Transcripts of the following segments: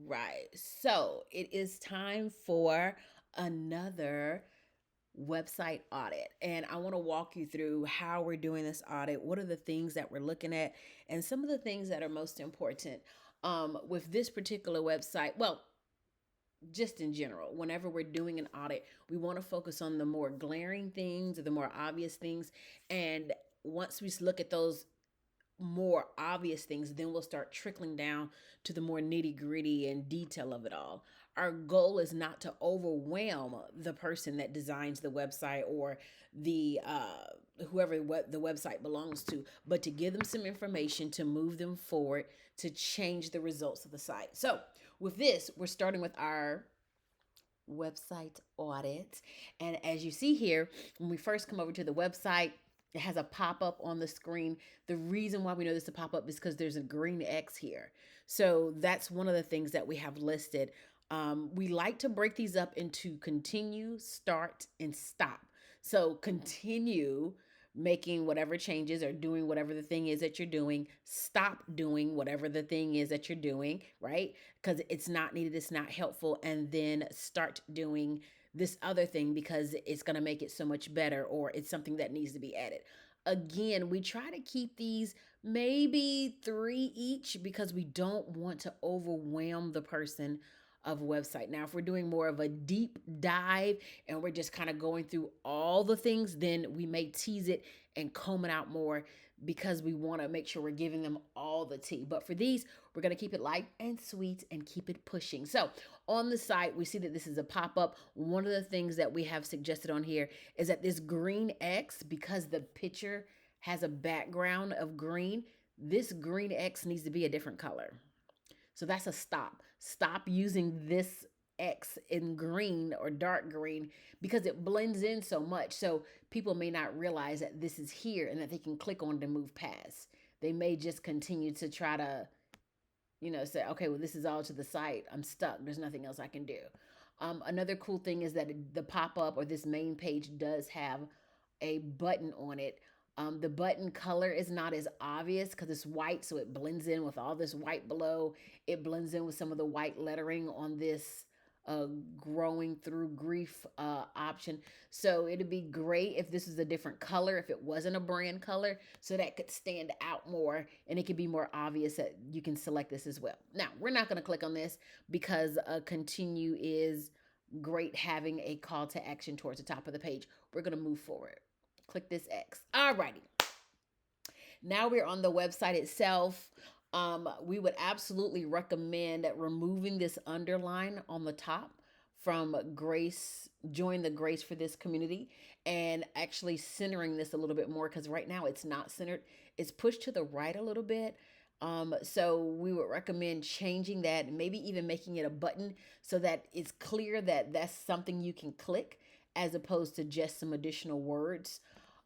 right. So it is time for another website audit. And I want to walk you through how we're doing this audit. What are the things that we're looking at? And some of the things that are most important with this particular website. Well, just in general, whenever we're doing an audit, we want to focus on the more glaring things or the more obvious things. And once we look at those more obvious things, then we'll start trickling down to the more nitty gritty and detail of it all. Our goal is not to overwhelm the person that designs the website or the whoever the website belongs to, but to give them some information to move them forward to change the results of the site. So with this, we're starting with our website audit. And as you see here, when we first come over to the website, it has a pop-up on the screen. The reason why we know this is a pop-up is because there's a green X here. So that's one of the things that we have listed. We like to break these up into continue, start, and stop. So continue making whatever changes or doing whatever the thing is that you're doing. Stop doing whatever the thing is that you're doing, right? Because it's not needed, it's not helpful. And then start doing this other thing because it's going to make it so much better, or it's something that needs to be added. Again, we try to keep these maybe 3 each because we don't want to overwhelm the person of a website. Now, if we're doing more of a deep dive and we're just kind of going through all the things, then we may tease it and comb it out more because we want to make sure we're giving them all the tea. But for these, we're going to keep it light and sweet and keep it pushing. So on the site, we see that this is a pop-up. One of the things that we have suggested on here is that this green X, because the picture has a background of green, this green X needs to be a different color. So that's a stop. Stop using this X in green or dark green because it blends in so much. So people may not realize that this is here and that they can click on it and move past. They may just continue to try to, say, okay, well, this is all to the site. I'm stuck. There's nothing else I can do. Another cool thing is that the pop up or this main page does have a button on it. The button color is not as obvious because it's white, so it blends in with all this white below. It blends in with some of the white lettering on this growing through grief option. So it'd be great if this was a different color, if it wasn't a brand color, so that could stand out more and it could be more obvious that you can select this as well. Now, we're not going to click on this because continue is great having a call to action towards the top of the page. We're going to move forward. Click this X. Alrighty. Now we're on the website itself. We would absolutely recommend removing this underline on the top from Grace, join the Grace for This community, and actually centering this a little bit more because right now it's not centered. It's pushed to the right a little bit. So we would recommend changing that and maybe even making it a button so that it's clear that that's something you can click as opposed to just some additional words.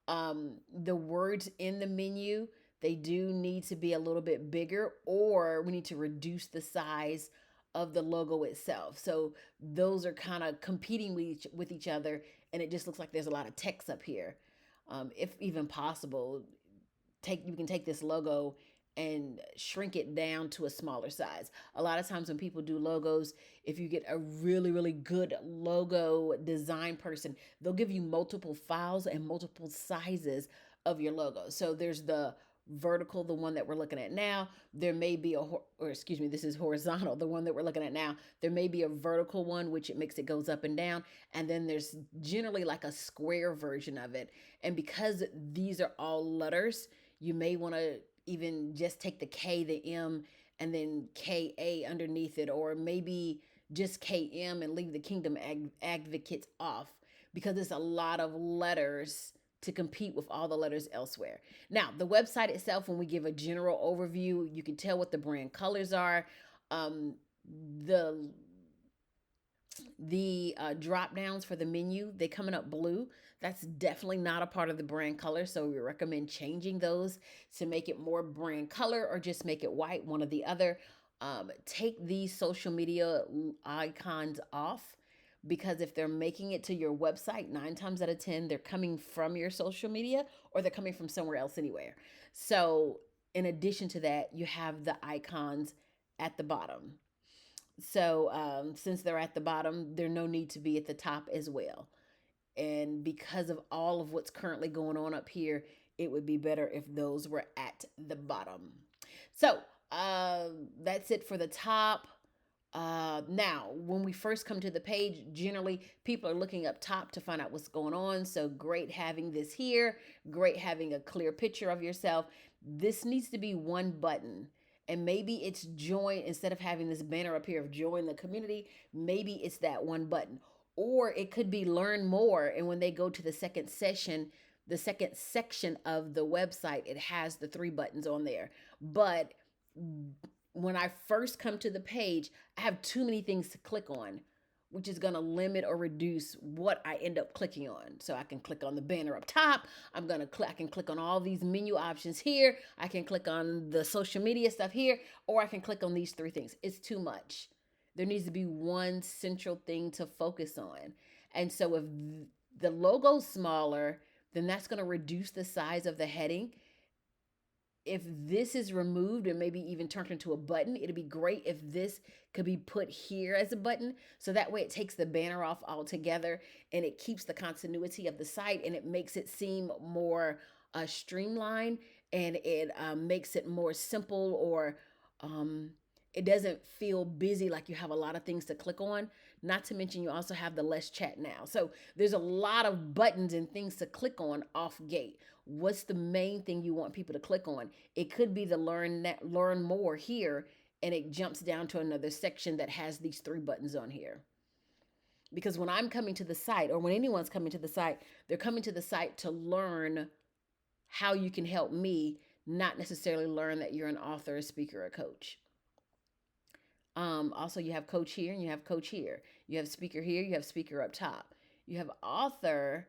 The words in the menu, they do need to be a little bit bigger, or we need to reduce the size of the logo itself. So those are kind of competing with each other, and it just looks like there's a lot of text up here. If even possible, you can take this logo and shrink it down to a smaller size. A lot of times when people do logos, if you get a really, really good logo design person, they'll give you multiple files and multiple sizes of your logo. So there's the vertical, the one that we're looking at now. There may be this is horizontal, the one that we're looking at now. There may be a vertical one, which it makes it goes up and down. And then there's generally like a square version of it. And because these are all letters, you may want to even just take the K, the M, and then KA underneath it, or maybe just KM and leave the Kingdom Advocates off because it's a lot of letters to compete with all the letters elsewhere. Now, the website itself, when we give a general overview, you can tell what the brand colors are. The drop downs for the menu, they coming up blue. That's definitely not a part of the brand color, so we recommend changing those to make it more brand color or just make it white, one or the other. Take these social media icons off because if they're making it to your website, 9 times out of 10, they're coming from your social media or they're coming from somewhere else anywhere. So in addition to that, you have the icons at the bottom. So since they're at the bottom, there's no need to be at the top as well. And because of all of what's currently going on up here, it would be better if those were at the bottom. So that's it for the top. Now, when we first come to the page, generally people are looking up top to find out what's going on. So great having this here, great having a clear picture of yourself. This needs to be one button. And maybe it's join, instead of having this banner up here of join the community, maybe it's that one button. Or it could be learn more. And when they go to the second session, the second section of the website, it has the three buttons on there. But when I first come to the page, I have too many things to click on, which is going to limit or reduce what I end up clicking on. So I can click on the banner up top. I can click on all these menu options here. I can click on the social media stuff here, or I can click on these three things. It's too much. There needs to be one central thing to focus on. And so if the logo's smaller, then that's going to reduce the size of the heading. If this is removed and maybe even turned into a button, it'd be great if this could be put here as a button. So that way it takes the banner off altogether and it keeps the continuity of the site, and it makes it seem more streamlined, and it makes it more simple, or um, it doesn't feel busy like you have a lot of things to click on. Not to mention you also have the less chat now. So there's a lot of buttons and things to click on off gate. What's the main thing you want people to click on? It could be the learn more here, and it jumps down to another section that has these three buttons on here. Because when I'm coming to the site, or when anyone's coming to the site, they're coming to the site to learn how you can help me, not necessarily learn that you're an author, a speaker, a coach. Also, you have coach here and you have coach here. You have speaker here, you have speaker up top. You have author.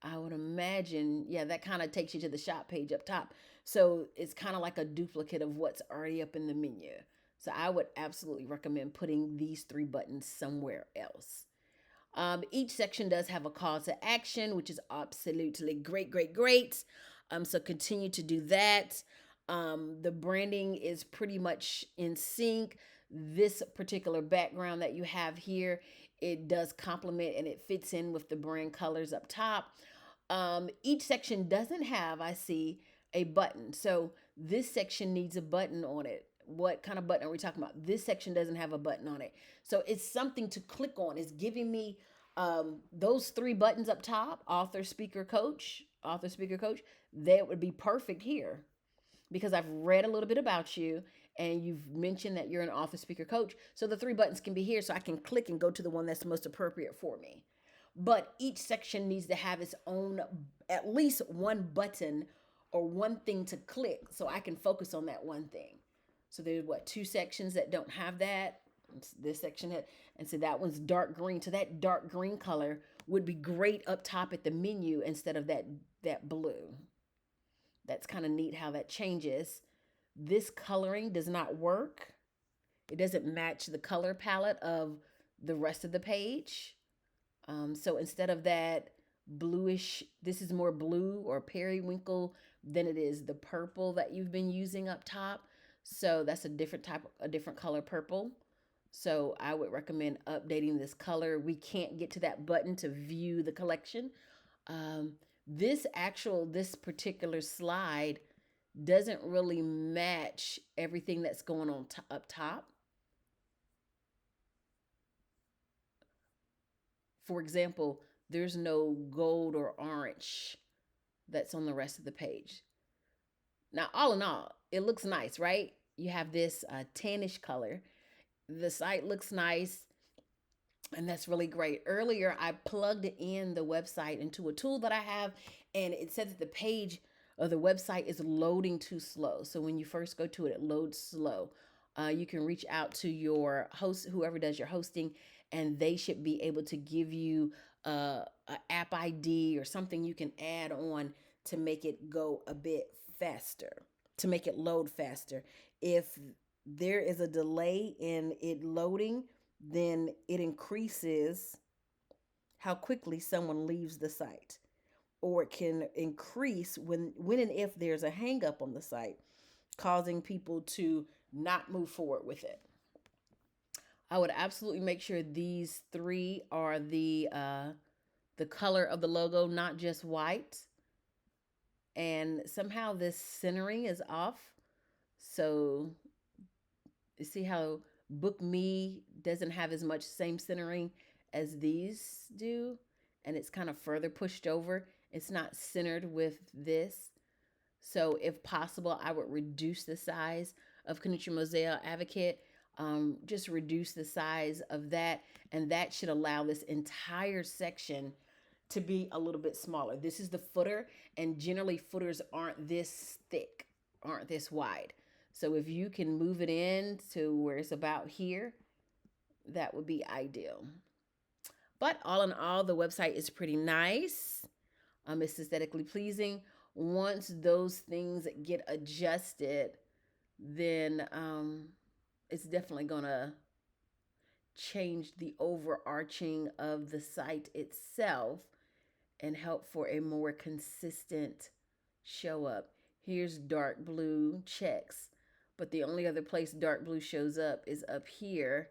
I would imagine, yeah, that kind of takes you to the shop page up top. So it's kind of like a duplicate of what's already up in the menu. So I would absolutely recommend putting these three buttons somewhere else. Each section does have a call to action, which is absolutely great, great, great. So continue to do that. The branding is pretty much in sync. This particular background that you have here, it does complement and it fits in with the brand colors up top. Each section doesn't have, I see, a button. So this section needs a button on it. What kind of button are we talking about? This section doesn't have a button on it. So it's something to click on. It's giving me those three buttons up top, author, speaker, coach, that would be perfect here, because I've read a little bit about you and you've mentioned that you're an author, speaker, coach. So the three buttons can be here, so I can click and go to the one that's most appropriate for me. But each section needs to have its own, at least one button or one thing to click, so I can focus on that one thing. So there's two sections that don't have that. This section had, and so that one's dark green. So that dark green color would be great up top at the menu instead of that blue. That's kind of neat how that changes. This coloring does not work. It doesn't match the color palette of the rest of the page. So instead of that bluish, this is more blue or periwinkle than it is the purple that you've been using up top. So that's a different color purple. So I would recommend updating this color. We can't get to that button to view the collection. This particular slide doesn't really match everything that's going on up top. For example, there's no gold or orange that's on the rest of the page. Now, all in all, it looks nice, right? You have this tannish color. The site looks nice, and that's really great. Earlier, I plugged in the website into a tool that I have, and it said that the page of the website is loading too slow. So when you first go to it, it loads slow. You can reach out to your host, whoever does your hosting, and they should be able to give you an app ID or something you can add on to make it go a bit faster, to make it load faster. If there is a delay in it loading, then it increases how quickly someone leaves the site. Or it can increase when and if there's a hang up on the site, causing people to not move forward with it. I would absolutely make sure these three are the color of the logo, not just white. And somehow this centering is off. So you see how Book Me doesn't have as much same centering as these do, and it's kind of further pushed over. It's not centered with this. So if possible, I would reduce the size of Kanucha Mosaic Advocate. Just reduce the size of that, and that should allow this entire section to be a little bit smaller. This is the footer, and generally footers aren't this thick, aren't this wide. So if you can move it in to where it's about here, that would be ideal. But all in all, the website is pretty nice. It's aesthetically pleasing. Once those things get adjusted, then it's definitely gonna change the overarching of the site itself and help for a more consistent show up. Here's dark blue checks, but the only other place dark blue shows up is up here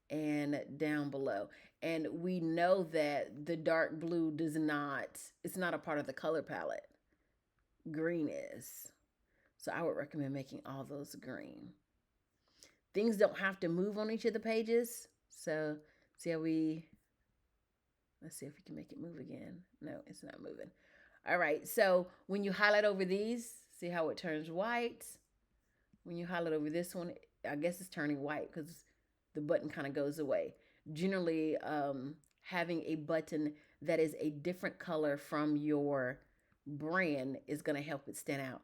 and down below. And we know that the dark blue it's not a part of the color palette. Green is. So I would recommend making all those green. Things don't have to move on each of the pages. So let's see if we can make it move again. No, it's not moving. All right, so when you highlight over these, see how it turns white? When you highlight over this one, I guess it's turning white because the button kind of goes away. Generally, having a button that is a different color from your brand is going to help it stand out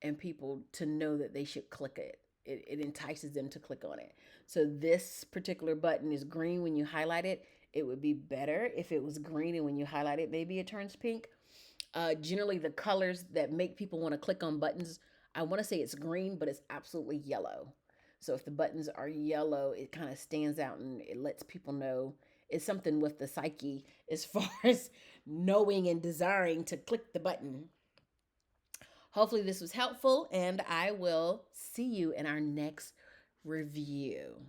and people to know that they should click it. It entices them to click on it. So this particular button is green when you highlight it. It would be better if it was green and when you highlight it, maybe it turns pink. Generally, the colors that make people want to click on buttons, I want to say it's green, but it's absolutely yellow. So if the buttons are yellow, it kind of stands out and it lets people know it's something with the psyche as far as knowing and desiring to click the button. Hopefully this was helpful, and I will see you in our next review.